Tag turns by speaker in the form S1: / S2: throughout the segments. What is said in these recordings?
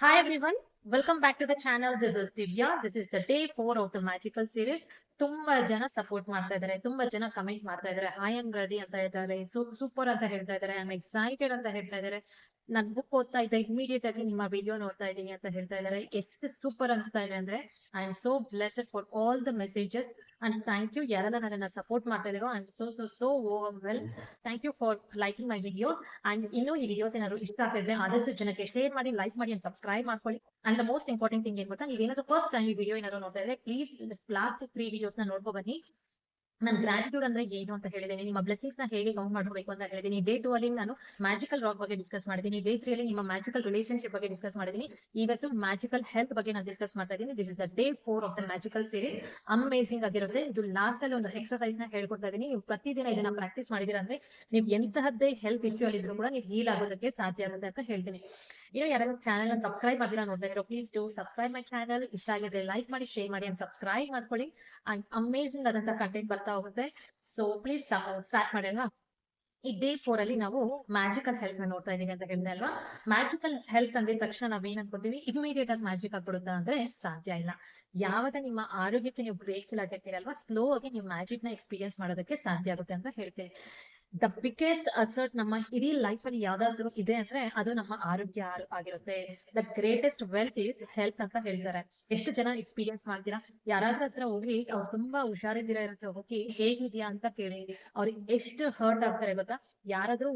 S1: Hi everyone, welcome back to the channel. This is Divya. This is the day 4 of the magical series. ತುಂಬಾ ಜನ support ಮಾಡ್ತಾ ಇದ್ದಾರೆ, ತುಂಬಾ ಜನ comment ಮಾಡ್ತಾ ಇದ್ದಾರೆ. ಐ ಆಮ್ ರೆಡಿ ಅಂತ ಹೇಳ್ತಾರೆ, ಸೂಪರ್ ಅಂತ ಹೇಳ್ತಾ ಇದ್ದಾರೆ, ಐ ಆಮ್ ಎಕ್ಸೈಟೆಡ್ ಅಂತ ಹೇಳ್ತಾ ಇದ್ದಾರೆ. ನಾನು ಬುಕ್ ಓದ್ತಾ ಇದ್ದೆ, ಇಮಿಡಿಯೇಟ್ ಆಗಿ ನಿಮ್ಮ ವಿಡಿಯೋ ನೋಡ್ತಾ ಇದ್ದೀನಿ ಅಂತ ಹೇಳ್ತಾ ಇದ್ದಾರೆ. ಎಷ್ಟು ಸೂಪರ್ ಅನ್ಸ್ತಾ ಇದೆ ಅಂದ್ರೆ I am so blessed for all the messages and thank you ಯಾರೆಲ್ಲ ನನ್ನನ್ನು ಸಪೋರ್ಟ್ ಮಾಡ್ತಾ ಇದ್ದೀರೋ. I am so well. Thank you for liking my videos. And ಇನ್ನೂ ಈ ವಿಡಿಯೋಸ್ ಏನಾದ್ರು ಇಷ್ಟ ಆಗ್ತಿದ್ರೆ ಆದಷ್ಟು ಜನಕ್ಕೆ ಶೇರ್ ಮಾಡಿ, ಲೈಕ್ ಮಾಡಿ ಅಂಡ್ ಸಬ್ಸ್ಕ್ರೈಬ್ ಮಾಡ್ಕೊಳ್ಳಿ. And the most important thing ಏನ್ ಗೊತ್ತಾ, ನೀವೇನಾದ್ರು ಫಸ್ಟ್ ಟೈಮ್ ಈ ವಿಡಿಯೋ ಏನಾದ್ರು ನೋಡ್ತಾ ಇದ್ರೆ ಪ್ಲೀಸ್ ಲಾಸ್ಟ್ 3 ವಿಡಿಯೋಸ್ ನ ನೋಡ್ಕೊ ಬನ್ನಿ. ನಾನು ಗ್ರಾಟಿಟ್ಯೂಡ್ ಅಂದ್ರೆ ಏನು ಅಂತ ಹೇಳಿದ್ದೀನಿ, ನಿಮ್ಮ ಬ್ಲೆಸಿಂಗ್ಸ್ ನ ಹೇಗೆ ಕೌಂಟ್ ಮಾಡಬೇಕು ಅಂತ ಹೇಳಿದ್ದೀನಿ. ಡೇ 2 ಅಲ್ಲಿ ನಾನು ಮ್ಯಾಜಿಕಲ್ ರಾಕ್ ಬಗ್ಗೆ ಡಿಸ್ಕಸ್ ಮಾಡಿದ್ದೀನಿ. ಡೇ 3 ಅಲ್ಲಿ ನಿಮ್ಮ ಮ್ಯಾಜಿಕಲ್ ರಿಲೇಶನ್ಶಿಪ್ ಬಗ್ಗೆ ಡಿಸ್ಕಸ್ ಮಾಡಿದ್ದೀನಿ. ಇವತ್ತು ಮ್ಯಾಜಿಕಲ್ ಹೆಲ್ತ್ ಬಗ್ಗೆ ನಾನು ಡಿಸ್ಕಸ್ ಮಾಡ್ತಾ ಇದ್ದೀನಿ. This is the day 4 of the magical series. Amazing ಆಗಿರುತ್ತೆ ಇದು. ಲಾಸ್ಟ್ ಅಲ್ಲಿ ಒಂದು ಎಕ್ಸರ್ಸೈಸ್ ನ ಹೇಳ್ಕೊಡ್ತಾ ಇದ್ದೀನಿ. ನೀವು ಪ್ರತಿದಿನ ಇದನ್ನ ಪ್ರಾಕ್ಟೀಸ್ ಮಾಡಿದಿರ ಅಂದ್ರೆ ನೀವು ಎಂತಹದ್ದೇ ಹೆಲ್ತ್ ಇಶ್ಯೂ ಅಲ್ಲಿ ಇದ್ರೂ ಕೂಡ ನೀವು ಹೀಲ್ ಆಗೋದಕ್ಕೆ ಸಾಧ್ಯ ಆಗುತ್ತೆ ಅಂತ ಹೇಳ್ತೀನಿ. ಇನ್ನು ಯಾರು ಚಾನಲ್ ನ ಸಬ್ಸ್ಕ್ರೈಬ್ ಮಾಡಿಲ್ಲ ನೋಡ್ತಾ ಇರೋ, please do subscribe my channel. ಇಷ್ಟ ಆಗಿದ್ರೆ ಲೈಕ್ ಮಾಡಿ, ಶೇರ್ ಮಾಡಿ ಅಂಡ್ ಸಬ್ಸ್ಕ್ರೈಬ್ ಮಾಡ್ಕೊಳ್ಳಿ. ಅಂಡ್ ಅಮೇಸಿಂಗ್ ಆದಂತ ಕಂಟೆಂಟ್ ಬರ್ತಾ ಹೋಗುತ್ತೆ. ಸೊ ಪ್ಲೀಸ್ ಸ್ಟಾರ್ಟ್ ಮಾಡೋಣ. ಈ ಡೇ 4 ಅಲ್ಲಿ ನಾವು ಮ್ಯಾಜಿಕಲ್ ಹೆಲ್ತ್ ನ ನೋಡ್ತಾ ಇದೀವಿ ಅಂತ ಹೇಳ್ತಾ ಅಲ್ವಾ. ಮ್ಯಾಜಿಕಲ್ ಹೆಲ್ತ್ ಅಂದಿದ ತಕ್ಷಣ ನಾವ್ ಏನ್ ಅನ್ಕೋತೀವಿ, ಇಮಿಡಿಯೇಟ್ ಆಗಿ ಮ್ಯಾಜಿಕ್ ಆಗ್ಬಿಡುತ್ತಾ ಅಂದ್ರೆ ಸಾಧ್ಯ ಇಲ್ಲ. ಯಾವಾಗ ನಿಮ್ಮ ಆರೋಗ್ಯಕ್ಕೆ ನೀವು ಗ್ರೇಟ್ಫುಲ್ ಆಗಿರ್ತೀರಲ್ವಾ, ಸ್ಲೋ ಆಗಿ ನೀವು ಮ್ಯಾಜಿಕ್ ನ ಎಕ್ಸ್ಪೀರಿಯನ್ಸ್ ಮಾಡೋದಕ್ಕೆ ಸಾಧ್ಯ ಆಗುತ್ತೆ ಅಂತ ಹೇಳ್ತೀನಿ. ದ ಬಿಗ್ಗೆಸ್ಟ್ ಅಸರ್ಟ್ ನಮ್ಮ ಇಡೀ ಲೈಫ್ ಅಲ್ಲಿ ಯಾವ್ದಾದ್ರು ಇದೆ ಅಂದ್ರೆ ಅದು ನಮ್ಮ ಆರೋಗ್ಯ ಆಗಿರುತ್ತೆ. The greatest wealth is health ಅಂತ ಹೇಳ್ತಾರೆ. ಎಷ್ಟು ಜನ ಎಕ್ಸ್ಪೀರಿಯನ್ಸ್ ಮಾಡ್ತೀರಾ, ಯಾರಾದ್ರೂ ಹತ್ರ ಹೋಗಿ ಅವ್ರು ತುಂಬಾ ಹುಷಾರಿದ್ದೀರಾ ಇರುತ್ತೆ, ಹೋಗಿ ಹೇಗಿದ್ಯಾ ಅಂತ ಕೇಳಿ ಅವ್ರಿಗೆ ಎಷ್ಟು ಹರ್ಟ್ ಆಗ್ತಾರೆ ಗೊತ್ತಾ. ಯಾರಾದ್ರೂ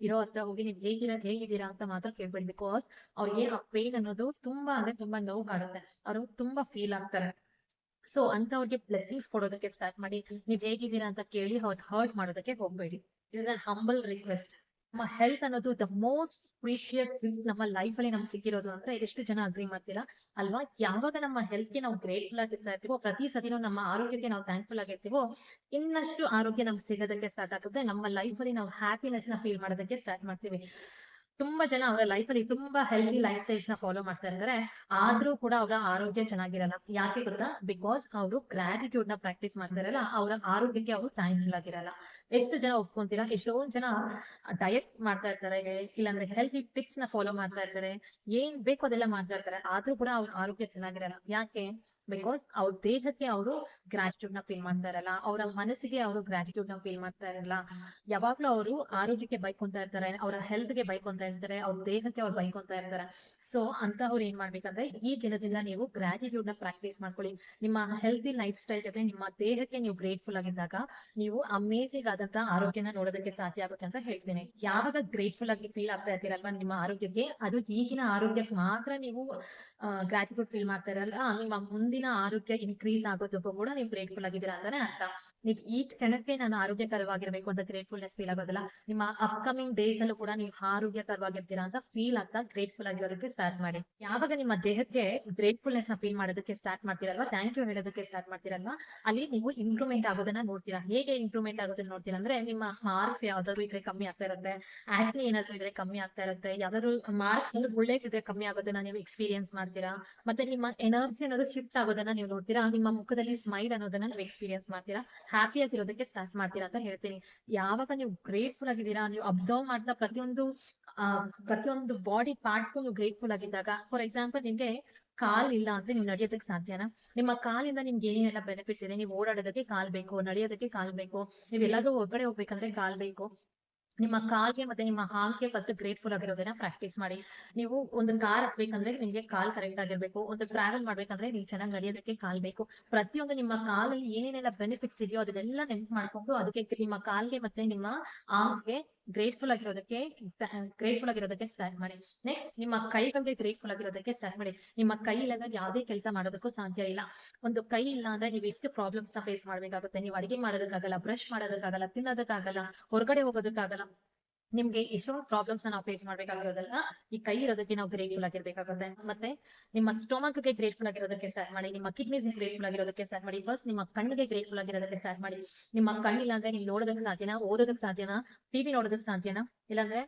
S1: ಇರೋ ಹತ್ರ ಹೋಗಿ ನೀವು ಹೇಗಿದ್ದೀರಾ ಅಂತ ಮಾತ್ರ ಕೇಳ್ಬೇಡಿ. ಬಿಕಾಸ್ ಅವ್ರಿಗೆ ಆ ಪೇನ್ ಅನ್ನೋದು ತುಂಬಾ ಅಂದ್ರೆ ತುಂಬಾ ನೋವು ಕಾಡುತ್ತೆ, ಅವರು ತುಂಬಾ ಫೀಲ್ ಆಗ್ತಾರೆ. ಸೊ ಅಂತವ್ರಿಗೆ ಬ್ಲೆಸ್ಸಿಂಗ್ಸ್ ಕೊಡೋದಕ್ಕೆ ಸ್ಟಾರ್ಟ್ ಮಾಡಿ. ನೀವ್ ಹೇಗಿದ್ದೀರಾ ಅಂತ ಕೇಳಿ ಅವ್ರು ಹರ್ಟ್ ಮಾಡೋದಕ್ಕೆ ಹೋಗ್ಬೇಡಿ. Is an humble request. ನಮ್ಮ ಹೆಲ್ತ್ ಅನ್ನೋದು ದ ಮೋಸ್ಟ್ ಪ್ರೀಶಿಯಸ್ ಗಿಫ್ಟ್ ನಮ್ಮ ಲೈಫ್ ಅಲ್ಲಿ ನಮ್ಗೆ ಸಿಕ್ಕಿರೋದು ಅಂದ್ರೆ ಎಷ್ಟು ಜನ ಅಗ್ರಿ ಮಾಡ್ತೀರಾ ಅಲ್ವಾ. ಯಾವಾಗ ನಮ್ಮ ಹೆಲ್ತ್ ಗೆ ನಾವು ಗ್ರೇಟ್ಫುಲ್ ಆಗಿರ್ತಾ ಇರ್ತೀವೋ, ಪ್ರತಿ ಸತಿನೂ ನಮ್ಮ ಆರೋಗ್ಯಕ್ಕೆ ನಾವು ಥ್ಯಾಂಕ್ಫುಲ್ ಆಗಿರ್ತೀವೋ, ಇನ್ನಷ್ಟು ಆರೋಗ್ಯ ನಮ್ಗೆ ಸಿಗೋದಕ್ಕೆ ಸ್ಟಾರ್ಟ್ ಆಗುತ್ತೆ. ನಮ್ಮ ಲೈಫ್ ಅಲ್ಲಿ ನಾವು ಹ್ಯಾಪಿನೆಸ್ ನ ಫೀಲ್ ಮಾಡೋದಕ್ಕೆ ಸ್ಟಾರ್ಟ್ ಮಾಡ್ತೀವಿ. ತುಂಬಾ ಜನ ಅವರ ಲೈಫ್ ಅಲ್ಲಿ ತುಂಬಾ ಹೆಲ್ತಿ ಲೈಫ್ ಸ್ಟೈಲ್ಸ್ ನ ಫಾಲೋ ಮಾಡ್ತಾ ಇರ್ತಾರೆ, ಆದ್ರೂ ಕೂಡ ಅವರ ಆರೋಗ್ಯ ಚೆನ್ನಾಗಿರಲ್ಲ. ಯಾಕೆ ಗೊತ್ತಾ, ಬಿಕಾಸ್ ಅವರು ಗ್ರಾಟಿಟ್ಯೂಡ್ ನ ಪ್ರಾಕ್ಟೀಸ್ ಮಾಡ್ತಾರಲ್ಲ, ಅವರ ಆರೋಗ್ಯಕ್ಕೆ ಅವರು ಥ್ಯಾಂಕ್ಫುಲ್ ಆಗಿರಲ್ಲ. ಎಷ್ಟು ಜನ ಒಪ್ಕೊಂತೀರಾ, ಎಷ್ಟೊಂದ್ ಜನ ಡಯಟ್ ಮಾಡ್ತಾ ಇರ್ತಾರೆ, ಇಲ್ಲಾಂದ್ರೆ ಹೆಲ್ತಿ ಟಿಪ್ಸ್ ನ ಫಾಲೋ ಮಾಡ್ತಾ ಇರ್ತಾರೆ, ಏನ್ ಬೇಕು ಅದೆಲ್ಲ ಮಾಡ್ತಾ ಇರ್ತಾರೆ, ಆದ್ರೂ ಕೂಡ ಅವ್ರ ಆರೋಗ್ಯ ಚೆನ್ನಾಗಿರಲ್ಲ. ಯಾಕೆ? ಬಿಕಾಸ್ ಅವ್ರ ದೇಹಕ್ಕೆ ಅವರು ಗ್ರಾಟಿಟ್ಯೂಡ್ ನ ಫೀಲ್ ಮಾಡ್ತಾ ಇರಲ್ಲ, ಅವರ ಮನಸ್ಸಿಗೆ ಅವರು ಗ್ರಾಟಿಟ್ಯೂಡ್ ನ ಫೀಲ್ ಮಾಡ್ತಾ ಇರಲ್ಲ. ಯಾವಾಗ್ಲೂ ಅವರು ಆರೋಗ್ಯಕ್ಕೆ ಬೈಕೊಂತ ಇರ್ತಾರೆ, ಅವರ ಹೆಲ್ತ್ ಗೆ ಬೈಕೊಂತ ಇರ್ತಾರೆ, ಅವ್ರ ದೇಹಕ್ಕೆ ಅವ್ರು ಬೈಕೊಂತ ಇರ್ತಾರೆ. ಸೊ ಅಂತವ್ರು ಏನ್ ಮಾಡ್ಬೇಕಂದ್ರೆ ಈ ದಿನದಿಂದ ನೀವು ಗ್ರಾಟಿಟ್ಯೂಡ್ ನ ಪ್ರಾಕ್ಟೀಸ್ ಮಾಡ್ಕೊಳ್ಳಿ. ನಿಮ್ಮ ಹೆಲ್ತಿ ಲೈಫ್ ಸ್ಟೈಲ್ ಜೊತೆ ನಿಮ್ಮ ದೇಹಕ್ಕೆ ನೀವು ಗ್ರೇಟ್ಫುಲ್ ಆಗಿದ್ದಾಗ ನೀವು ಅಮೇಜಿಂಗ್ ಆದಂತ ಆರೋಗ್ಯನ ನೋಡೋದಕ್ಕೆ ಸಾಧ್ಯ ಆಗುತ್ತೆ ಅಂತ ಹೇಳ್ತೀನಿ. ಯಾವಾಗ ಗ್ರೇಟ್ಫುಲ್ ಆಗಿ ಫೀಲ್ ಆಗ್ತಾ ಇರ್ತೀರಲ್ವಾ ನಿಮ್ಮ ಆರೋಗ್ಯಕ್ಕೆ, ಅದು ಈಗಿನ ಆರೋಗ್ಯಕ್ಕೆ ಮಾತ್ರ ನೀವು ಗ್ರಾಟಿಟ್ಯೂಡ್ ಫೀಲ್ ಮಾಡ್ತಾ ಇರಲ್ಲ, ನಿಮ್ಮ ಮುಂದಿನ ಆರೋಗ್ಯ ಇನ್ಕ್ರೀಸ್ ಆಗೋದಕ್ಕೂ ಕೂಡ ನೀವು ಗ್ರೇಟ್ಫುಲ್ ಆಗಿದ್ದೀರಾ ಅಂತಾನೆ ಅರ್ಥ. ನೀವು ಈ ಕ್ಷಣಕ್ಕೆ ನಾನು ಆರೋಗ್ಯಕರವಾಗಿರ್ಬೇಕು ಅಂತ ಗ್ರೇಟ್ಫುಲ್ನೆಸ್ ಫೀಲ್ ಆಗೋದಿಲ್ಲ, ನಿಮ್ಮ ಅಪ್ಕಮಿಂಗ್ ಡೇಸ್ ಅಲ್ಲೂ ಕೂಡ ನೀವು ಆರೋಗ್ಯಕರವಾಗಿರ್ತೀರಾ ಅಂತ ಫೀಲ್ ಆಗ್ತಾ ಗ್ರೇಟ್ಫುಲ್ ಆಗಿರೋದಕ್ಕೆ ಸ್ಟಾರ್ಟ್ ಮಾಡಿ. ಯಾವಾಗ ನಿಮ್ಮ ದೇಹಕ್ಕೆ ಗ್ರೇಟ್ಫುಲ್ನೆಸ್ ನ ಫೀಲ್ ಮಾಡೋದಕ್ಕೆ ಸ್ಟಾರ್ಟ್ ಮಾಡ್ತೀರಲ್ವಾ, ಥ್ಯಾಂಕ್ ಯು ಹೇಳೋದಕ್ಕೆ ಸ್ಟಾರ್ಟ್ ಮಾಡ್ತೀರಲ್ವಾ, ಅಲ್ಲಿ ನೀವು ಇಂಪ್ರೂವ್ಮೆಂಟ್ ಆಗೋದನ್ನ ನೋಡ್ತೀರಾ. ಹೇಗೆ ಇಂಪ್ರೂವ್ಮೆಂಟ್ ಆಗೋದನ್ನ ನೋಡ್ತೀರಾ ಅಂದ್ರೆ, ನಿಮ್ಮ ಮಾರ್ಕ್ಸ್ ಯಾವ್ದಾದ್ರು ಇದ್ರೆ ಕಮ್ಮಿ ಆಗ್ತಾ ಇರುತ್ತೆ, ಆಕ್ನಿ ಏನಾದ್ರು ಇದ್ರೆ ಕಮ್ಮಿ ಆಗ್ತಾ ಇರುತ್ತೆ, ಯಾವ್ದಾದ್ರು ಮಾರ್ಕ್ಸ್ ಒಂದು ಗುಳ್ಳೆ ಇದ್ರೆ ಕಮ್ಮಿ ಆಗೋದನ್ನ ನೀವು ಎಕ್ಸ್ಪೀರಿಯನ್ಸ್ ಮಾಡ್ತೀರಾ. ಮತ್ತೆ ನಿಮ್ಮ ಎನರ್ಜಿ ಅನ್ನೋದು ಶಿಫ್ಟ್ ಆಗೋದನ್ನ ನೀವು ನೋಡ್ತೀರಾ, ನಿಮ್ಮ ಮುಖದಲ್ಲಿ ಸ್ಮೈಲ್ ಅನ್ನೋದನ್ನ ನೀವು ಎಕ್ಸ್ಪೀರಿಯನ್ಸ್ ಮಾಡ್ತೀರಾ, ಹ್ಯಾಪಿ ಆಗಿರೋದಕ್ಕೆ ಸ್ಟಾರ್ಟ್ ಮಾಡ್ತೀರಾ ಅಂತ ಹೇಳ್ತೀನಿ. ಯಾವಾಗ ನೀವು ಗ್ರೇಟ್ಫುಲ್ ಆಗಿದ್ದೀರಾ, ನೀವು ಅಬ್ಸರ್ವ್ ಮಾಡ್ತಾ ಪ್ರತಿಯೊಂದು ಬಾಡಿ ಪಾರ್ಟ್ಸ್ಗೂ ನೀವು ಗ್ರೇಟ್ಫುಲ್ ಆಗಿದ್ದಾಗ, ಫಾರ್ ಎಕ್ಸಾಂಪಲ್ ನಿಮ್ಗೆ ಕಾಲ್ ಇಲ್ಲ ಅಂದ್ರೆ ನೀವು ನಡೆಯೋದಕ್ಕೆ ಸಾಧ್ಯನಾ? ನಿಮ್ಮ ಕಾಲಿಂದ ನಿಮ್ಗೆ ಏನೇನೆಲ್ಲ ಬೆನಿಫಿಟ್ಸ್ ಇದೆ, ನೀವು ಓಡಾಡೋದಕ್ಕೆ ಕಾಲ್ ಬೇಕು, ನಡೆಯೋದಕ್ಕೆ ಕಾಲ್ ಬೇಕು, ನೀವು ಎಲ್ಲಾದ್ರೂ ಹೊರಗಡೆ ಹೋಗ್ಬೇಕಂದ್ರೆ ಕಾಲ್ ಬೇಕು. ನಿಮ್ಮ ಕಾಲ್ಗೆ ಮತ್ತೆ ನಿಮ್ಮ ಹಾರ್ಮ್ಸ್ಗೆ ಫಸ್ಟ್ ಗ್ರೇಟ್ಫುಲ್ ಆಗಿರೋದನ್ನ ಪ್ರಾಕ್ಟೀಸ್ ಮಾಡಿ. ನೀವು ಒಂದು ಕಾರ್ ಹತ್ಬೇಕಂದ್ರೆ ನಿಮ್ಗೆ ಕಾಲ್ ಕರೆಕ್ಟ್ ಆಗಿರ್ಬೇಕು, ಒಂದು ಟ್ರಾವೆಲ್ ಮಾಡ್ಬೇಕಂದ್ರೆ ನೀವು ಚೆನ್ನಾಗಿ ನಡೆಯೋದಕ್ಕೆ ಕಾಲ್ ಬೇಕು. ಪ್ರತಿಯೊಂದು ನಿಮ್ಮ ಕಾಲಲ್ಲಿ ಏನೇನೆಲ್ಲ ಬೆನಿಫಿಟ್ಸ್ ಇದೆಯೋ ಅದನ್ನೆಲ್ಲ ನೆನ್ಪು ಮಾಡ್ಕೊಂಡು ಅದಕ್ಕೆ ನಿಮ್ಮ ಕಾಲ್ಗೆ ಮತ್ತೆ ನಿಮ್ಮ ಆರ್ಮ್ಸ್ಗೆ ಗ್ರೇಟ್ಫುಲ್ ಆಗಿರೋದಕ್ಕೆ ಸ್ಟಾರ್ಟ್ ಮಾಡಿ. ನೆಕ್ಸ್ಟ್ ನಿಮ್ಮ ಕೈಗಳಿಗೆ ಗ್ರೇಟ್ಫುಲ್ ಆಗಿರೋದಕ್ಕೆ ಸ್ಟಾರ್ಟ್ ಮಾಡಿ. ನಿಮ್ಮ ಕೈ ಇಲ್ಲದ ಯಾವುದೇ ಕೆಲಸ ಮಾಡೋದಕ್ಕೂ ಸಾಧ್ಯ ಇಲ್ಲ. ಒಂದು ಕೈ ಇಲ್ಲ ಅಂದ್ರೆ ನೀವು ಎಷ್ಟು ಪ್ರಾಬ್ಲಮ್ಸ್ ನ ಫೇಸ್ ಮಾಡ್ಬೇಕಾಗುತ್ತೆ. ನೀವು ಅಡಿಗೆ ಮಾಡೋದಕ್ಕಾಗಲ್ಲ, ಬ್ರಷ್ ಮಾಡೋದಕ್ಕಾಗಲ್ಲ, ತಿನ್ನೋದಕ್ಕಾಗಲ್ಲ, ಹೊರಗಡೆ ಹೋಗೋದಕ್ಕಾಗಲ್ಲ, ನಿಮ್ಗೆ ಎಷ್ಟೊಂದು ಪ್ರಾಬ್ಲಮ್ಸ್ ನಾವು ಫೇಸ್ ಮಾಡ್ಬೇಕಾಗಿರೋದಲ್ಲ. ಈ ಕೈ ಇರೋದಕ್ಕೆ ನಾವು ಗ್ರೇಟ್ಫುಲ್ ಆಗಿರ್ಬೇಕಾಗುತ್ತೆ. ಮತ್ತೆ ನಿಮ್ಮ ಸ್ಟೊಮಕ್ ಗೆ ಗ್ರೇಟ್ಫುಲ್ ಆಗಿರೋದಕ್ಕೆ ಸ್ಟಾರ್ಟ್ ಮಾಡಿ, ನಿಮ್ಮ ಕಿಡ್ನೀಸ್ ಗ್ರೇಟ್ಫುಲ್ ಆಗಿರೋದಕ್ಕೆ ಸ್ಟಾರ್ಟ್ ಮಾಡಿ. ಫಸ್ಟ್ ನಿಮ್ಮ ಕಣ್ಣಿಗೆ ಗ್ರೇಟ್ಫುಲ್ ಆಗಿರೋದಕ್ಕೆ ಸ್ಟಾರ್ಟ್ ಮಾಡಿ. ನಿಮ್ಮ ಕಣ್ಣಿಲ್ಲ ಅಂದ್ರೆ ನೀವು ನೋಡೋದಕ್ಕೆ ಸಾಧ್ಯನಾ, ಓದೋದಕ್ಕೆ ಸಾಧ್ಯನಾ, ಟಿವಿ ನೋಡೋದಕ್ಕೆ ಸಾಧ್ಯನಾ, ಇಲ್ಲಾಂದ್ರೆ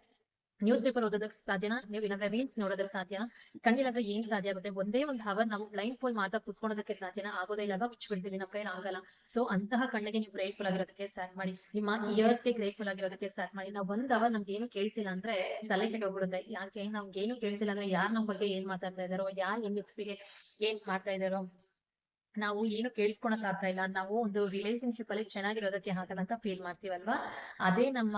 S1: ನ್ಯೂಸ್ ಪೇಪರ್ ಓದೋದಕ್ಕೆ ಸಾಧ್ಯನಾ? ನೀವು ಇಲ್ಲಾಂದ್ರೆ ರೀಲ್ಸ್ ನೋಡೋದಕ್ಕೆ ಸಾಧ್ಯನಾ? ಕಣ್ಣಿಲ್ಲಾಂದ್ರೆ ಏನ್ ಸಾಧ್ಯ ಆಗುತ್ತೆ? ಒಂದೇ ಒಂದು ಅವರ್ ನಾವು ಬ್ಲೈಂಡ್ ಫೋಲ್ ಮಾತ್ರ ಕುತ್ಕೊಳ್ಳೋದಕ್ಕೆ ಸಾಧ್ಯನಾ? ಆಗೋದೇ ಇಲ್ಲ. ಬಿಡ್ತೀವಿ, ನಮ್ಮ ಕೈಲಿ ಆಗಲ್ಲ. ಸೊ ಅಂತಹ ಕಣ್ಣಿಗೆ ನೀವು ಗ್ರೇಟ್ಫುಲ್ ಆಗಿರೋದಕ್ಕೆ ಸ್ಟಾರ್ಟ್ ಮಾಡಿ. ನಿಮ್ಮ ಇಯರ್ಸ್ಗೆ ಗ್ರೇಟ್ಫುಲ್ ಆಗಿರೋದಕ್ಕೆ ಸ್ಟಾರ್ಟ್ ಮಾಡಿ. ನಾವು ಒಂದ್ ಅವರ್ ನಮ್ಗೆ ಏನು ಕೇಳಿಸಿಲ್ಲ ಅಂದ್ರೆ ತಲೆ ಕೆಟ್ಟೋಗ್ಬಿಡುತ್ತೆ. ಯಾಕೆ ನಮ್ಗೆ ಏನು ಕೇಳಿಸಿಲ್ಲ ಅಂದ್ರೆ ಯಾರು ನಮ್ಮ ಬಗ್ಗೆ ಏನ್ ಮಾತಾಡ್ತಾ ಇದಾರೋ, ಯಾರು ಹೆಂಗ್ ಎಕ್ಸ್ಪೀರಿಯನ್ಸ್ ಏನ್ ಮಾಡ್ತಾ ಇದಾರೋ ನಾವು ಏನು ಕೇಳಿಸ್ಕೊಳಕ್ ಆಗ್ತಾ ಇಲ್ಲ. ನಾವು ಒಂದು ರಿಲೇಶನ್ಶಿಪ್ ಅಲ್ಲಿ ಚೆನ್ನಾಗಿರೋದಕ್ಕೆ ಆಗಲ್ಲ ಅಂತ ಫೀಲ್ ಮಾಡ್ತೀವಲ್ವಾ? ಅದೇ ನಮ್ಮ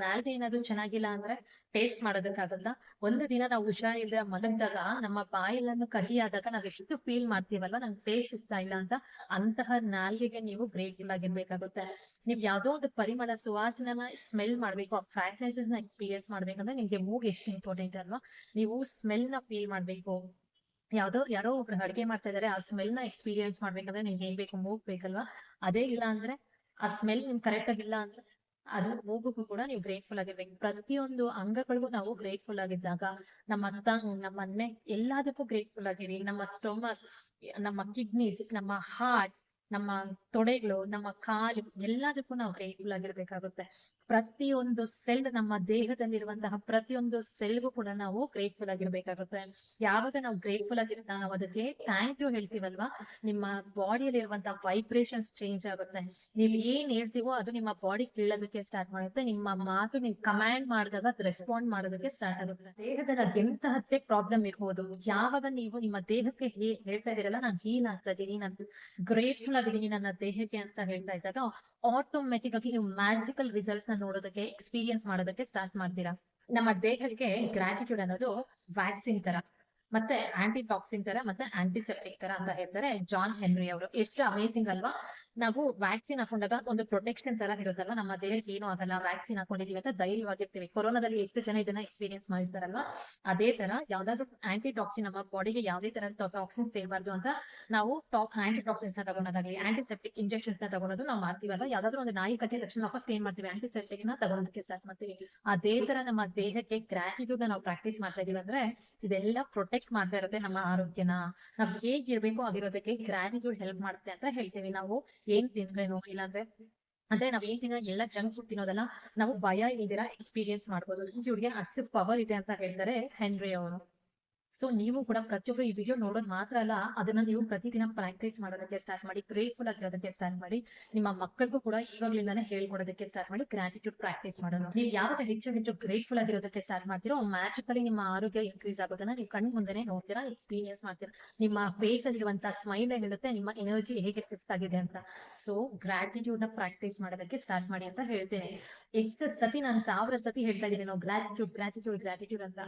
S1: ನಾಲ್ಗೆ ಏನಾದ್ರು ಚೆನ್ನಾಗಿಲ್ಲ ಅಂದ್ರೆ ಟೇಸ್ಟ್ ಮಾಡೋದಕ್ಕಾಗಲ್ಲ. ಒಂದು ದಿನ ನಾವು ಹುಷಾರಿಲ್ದೆ ಮಲಗಿದಾಗ ನಮ್ಮ ಬಾಯಿಲನ್ನು ಕಹಿ ಆದಾಗ ನಾವ್ ಎಷ್ಟು ಫೀಲ್ ಮಾಡ್ತೀವಲ್ವಾ, ನಂಗೆ ಟೇಸ್ಟ್ ಸಿಗ್ತಾ ಇಲ್ಲ ಅಂತ. ಅಂತಹ ನಾಲ್ಗೆಗೆ ನೀವು ಗ್ರೇಟ್ಫುಲ್ ಆಗಿರ್ಬೇಕಾಗುತ್ತೆ. ನೀವ್ ಯಾವ್ದೋ ಒಂದು ಪರಿಮಳ ಸುವಾಸನೆನ ಸ್ಮೆಲ್ ಮಾಡ್ಬೇಕು, ಆ ಫ್ರಾಗ್ನೆನ್ಸಸ್ ನ ಎಕ್ಸ್ಪೀರಿಯನ್ಸ್ ಮಾಡ್ಬೇಕಂದ್ರೆ ನಿಮ್ಗೆ ಮೂಗ್ ಎಷ್ಟು ಇಂಪಾರ್ಟೆಂಟ್ ಅಲ್ವಾ? ನೀವು ಸ್ಮೆಲ್ ನ ಫೀಲ್ ಮಾಡ್ಬೇಕು. ಯಾರೋ ಒಬ್ರು ಅಡ್ಗೆ ಮಾಡ್ತಾ ಇದಾರೆ, ಆ ಸ್ಮೆಲ್ ನ ಎಕ್ಸ್ಪೀರಿಯನ್ಸ್ ಮಾಡ್ಬೇಕಂದ್ರೆ ನಿಮ್ಗೆ ಏನ್ ಬೇಕು? ಮೂಗ್ ಬೇಕಲ್ವಾ? ಅದೇ ಇಲ್ಲ ಅಂದ್ರೆ ಆ ಸ್ಮೆಲ್ ನಿಮ್ಗೆ ಕರೆಕ್ಟ್ ಆಗಿಲ್ಲ ಅಂದ್ರೆ ಅದು ಮೂಗುಗೂ ಕೂಡ ನೀವು ಗ್ರೇಟ್ಫುಲ್ ಆಗಿರ್ಬೇಕು. ಪ್ರತಿಯೊಂದು ಅಂಗಗಳಿಗೂ ನಾವು ಗ್ರೇಟ್ಫುಲ್ ಆಗಿದ್ದಾಗ ನಮ್ಮ ಟಂಗ್, ನಮ್ಮ ನೆಕ್ ಎಲ್ಲದಕ್ಕೂ ಗ್ರೇಟ್ಫುಲ್ ಆಗಿರಿ. ನಮ್ಮ ಸ್ಟೊಮಕ್, ನಮ್ಮ ಕಿಡ್ನೀಸ್, ನಮ್ಮ ಹಾರ್ಟ್, ನಮ್ಮ ತೊಡೆಗಳು, ನಮ್ಮ ಕಾಲು ಎಲ್ಲದಕ್ಕೂ ನಾವು ಗ್ರೇಟ್ಫುಲ್ ಆಗಿರ್ಬೇಕಾಗುತ್ತೆ. ಪ್ರತಿಯೊಂದು ಸೆಲ್, ನಮ್ಮ ದೇಹದಲ್ಲಿರುವಂತಹ ಪ್ರತಿಯೊಂದು ಸೆಲ್ಗೂ ಕೂಡ ನಾವು ಗ್ರೇಟ್ಫುಲ್ ಆಗಿರ್ಬೇಕಾಗುತ್ತೆ. ಯಾವಾಗ ನಾವು ಗ್ರೇಟ್ಫುಲ್ ಆಗಿರ್ತಾ ನಾವು ಅದಕ್ಕೆ ಥ್ಯಾಂಕ್ ಯು ಹೇಳ್ತೀವಲ್ವಾ, ನಿಮ್ಮ ಬಾಡಿಯಲ್ಲಿ ಇರುವಂತಹ ವೈಬ್ರೇಷನ್ಸ್ ಚೇಂಜ್ ಆಗುತ್ತೆ. ನೀವ್ ಏನ್ ಹೇಳ್ತೀವೋ ಅದು ನಿಮ್ಮ ಬಾಡಿ ಕೇಳೋದಕ್ಕೆ ಸ್ಟಾರ್ಟ್ ಮಾಡುತ್ತೆ. ನಿಮ್ಮ ಮಾತು ನೀವು ಕಮಾಂಡ್ ಮಾಡಿದಾಗ ಅದು ರೆಸ್ಪಾಂಡ್ ಮಾಡೋದಕ್ಕೆ ಸ್ಟಾರ್ಟ್ ಆಗುತ್ತೆ. ದೇಹದಲ್ಲಿ ಅದು ಎಂತಹದ್ದೇ ಪ್ರಾಬ್ಲಮ್ ಇರ್ಬೋದು, ಯಾವಾಗ ನೀವು ನಿಮ್ಮ ದೇಹಕ್ಕೆ ಹೇಳ್ತಾ ಇದೀರಲ್ಲ, ನಾನು ಹೀಲ್ ಆಗ್ತಾ ಇದೀನಿ, ನಾನು ಗ್ರೇಟ್ಫುಲ್ ಆಗಿದ್ದೀನಿ ನನ್ನ ದೇಹಕ್ಕೆ ಅಂತ ಹೇಳ್ತಾ ಇದ್ದಾಗ ಆಟೋಮೆಟಿಕ್ ಆಗಿ ನೀವು ಮ್ಯಾಜಿಕಲ್ ರಿಸಲ್ಟ್ಸ್ ನ ನೋಡೋದಕ್ಕೆ, ಎಕ್ಸ್ಪೀರಿಯನ್ಸ್ ಮಾಡೋದಕ್ಕೆ ಸ್ಟಾರ್ಟ್ ಮಾಡ್ತೀರಾ. ನಮ್ಮ ದೇಹಕ್ಕೆ ಗ್ರಾಟಿಟ್ಯೂಡ್ ಅನ್ನೋದು ವ್ಯಾಕ್ಸಿನ್ ತರ, ಮತ್ತೆ ಆಂಟಿ ಟಾಕ್ಸಿನ್ ತರ, ಮತ್ತೆ ಆಂಟಿಸೆಪ್ಟಿಕ್ ತರ ಅಂತ ಹೇಳ್ತಾರೆ ಜಾನ್ ಹೆನ್ರಿ ಅವರು. ಎಷ್ಟು ಅಮೇಸಿಂಗ್ ಅಲ್ವಾ? ನಾವು ವ್ಯಾಕ್ಸಿನ್ ಹಾಕೊಂಡಾಗ ಒಂದು ಪ್ರೊಟೆಕ್ಷನ್ ತರ ಇರುತ್ತಲ್ವಾ, ನಮ್ಮ ದೇಹಕ್ಕೆ ಏನು ಆಗಲ್ಲ, ವ್ಯಾಕ್ಸಿನ್ ಹಾಕೊಂಡಿದೀವಿ ಅಂತ ಧೈರ್ಯವಾಗಿರ್ತೀವಿ. ಕೊರೋನಾದಲ್ಲಿ ಎಷ್ಟು ಜನ ಇದನ್ನ ಎಕ್ಸ್ಪೀರಿಯನ್ಸ್ ಮಾಡಿರ್ತಾರಲ್ವಾ? ಅದೇ ತರ ಯಾವ್ದಾದ್ರು ಆಂಟಿ ಟಾಕ್ಸಿನ್, ನಮ್ಮ ಬಾಡಿಗೆ ಯಾವುದೇ ತರ ಟಾಕ್ಸಿನ್ ಸೇರಬಾರ್ದು ಅಂತ ನಾವು ಆಂಟಿ ಟಾಕ್ಸಿನ್ಸ್ ನ ತಗೊಳೋದಾಗ್ಲಿ, ಆಂಟಿಸೆಪ್ಟಿಕ್ ಇಂಜೆಕ್ಷನ್ಸ್ ನ ತಗೊಳೋದು ನಾವು ಮಾಡ್ತೀವಲ್ವಾ? ಯಾವ್ದಾದ್ರು ಒಂದು ನಾಯಿ ಕಚ್ಚಿದ ತಕ್ಷಣ ನಾವು ಫಸ್ಟ್ ಏನ್ ಮಾಡ್ತೀವಿ? ಆಂಟಿಸೆಪ್ಟಿಕ್ ನ ತಗೊಳೋದಕ್ಕೆ ಸ್ಟಾರ್ಟ್ ಮಾಡ್ತೀವಿ. ಅದೇ ತರ ನಮ್ಮ ದೇಹಕ್ಕೆ ಗ್ರಾಟಿಟ್ಯೂಡ್ ನಾವು ಪ್ರಾಕ್ಟೀಸ್ ಮಾಡ್ತಾ ಇದೀವಿ ಅಂದ್ರೆ ಇದೆಲ್ಲ ಪ್ರೊಟೆಕ್ಟ್ ಮಾಡ್ತಾ ಇರುತ್ತೆ ನಮ್ಮ ಆರೋಗ್ಯನ. ನಾವ್ ಹೇಗಿರ್ಬೇಕು ಆಗಿರೋದಕ್ಕೆ ಗ್ರಾಟಿಟ್ಯೂಡ್ ಹೆಲ್ಪ್ ಮಾಡುತ್ತೆ ಅಂತ ಹೇಳ್ತೀವಿ. ನಾವು ಏನ್ ತಿಂದ್ರೇನು, ಇಲ್ಲಾಂದ್ರೆ ಅಂದ್ರೆ ನಾವ್ ಏನ್ ತಿನ್ನೋ ಎಲ್ಲ ಜಂಕ್ ಫುಡ್ ತಿನ್ನೋದಲ್ಲ, ನಾವು ಭಯ ಇಲ್ದಿರ ಎಕ್ಸ್ಪೀರಿಯನ್ಸ್ ಮಾಡ್ಬೋದು. ಗ್ರಾಟಿಟ್ಯೂಡ್ಗೆ ಅಷ್ಟು ಪವರ್ ಇದೆ ಅಂತ ಹೇಳ್ತಾರೆ ಹೆನ್ರಿ ಅವರು. ಸೊ ನೀವು ಕೂಡ ಪ್ರತಿಯೊಬ್ರು ಈ ವಿಡಿಯೋ ನೋಡೋದು ಮಾತ್ರ ಅಲ್ಲ, ಅದನ್ನ ನೀವು ಪ್ರತಿದಿನ ಪ್ರಾಕ್ಟೀಸ್ ಮಾಡೋದಕ್ಕೆ ಸ್ಟಾರ್ಟ್ ಮಾಡಿ, ಗ್ರೇಟ್ಫುಲ್ ಆಗಿರೋದಕ್ಕೆ ಸ್ಟಾರ್ಟ್ ಮಾಡಿ. ನಿಮ್ಮ ಮಕ್ಕಳಿಗೂ ಕೂಡ ಇವಾಗ್ಲಿಂದಾನೇ ಹೇಳ್ಕೊಡೋದಕ್ಕೆ ಸ್ಟಾರ್ಟ್ ಮಾಡಿ, ಗ್ರಾಟಿಟ್ಯೂಡ್ ಪ್ರಾಕ್ಟೀಸ್ ಮಾಡೋದು. ನೀವು ಯಾವಾಗ ಹೆಚ್ಚು ಹೆಚ್ಚು ಗ್ರೇಟ್ಫುಲ್ ಆಗಿರೋದಕ್ಕೆ ಸ್ಟಾರ್ಟ್ ಮಾಡ್ತೀರೋ, ಮ್ಯಾಜಿಕಲಿ ನಿಮ್ಮ ಆರೋಗ್ಯ ಇನ್ಕ್ರೀಸ್ ಆಗೋದನ್ನ ನೀವು ಕಣ್ಣು ಮುಂದೆನೆ ನೋಡ್ತೀರಾ, ಎಕ್ಸ್ಪೀರಿಯನ್ಸ್ ಮಾಡ್ತೀರಾ. ನಿಮ್ಮ ಫೇಸ್ ಅಲ್ಲಿರುವಂತ ಸ್ಮೈಲ್ ಹೇಳುತ್ತೆ ನಿಮ್ಮ ಎನರ್ಜಿ ಹೇಗೆ ಶಿಫ್ಟ್ ಆಗಿದೆ ಅಂತ. ಸೊ ಗ್ರಾಟಿಟ್ಯೂಡ್ ನ ಪ್ರಾಕ್ಟೀಸ್ ಮಾಡೋದಕ್ಕೆ ಸ್ಟಾರ್ಟ್ ಮಾಡಿ ಅಂತ ಹೇಳ್ತೇನೆ. ಎಷ್ಟು ಸತಿ ನಾನು 1000 ಸತಿ ಹೇಳ್ತಾ ಇದ್ದೀನಿ ನಾವು ಗ್ರಾಟಿಟ್ಯೂಡ್ ಗ್ರಾಟಿಟ್ಯೂಡ್ ಗ್ರಾಟಿಟ್ಯೂಡ್ ಅಂತ.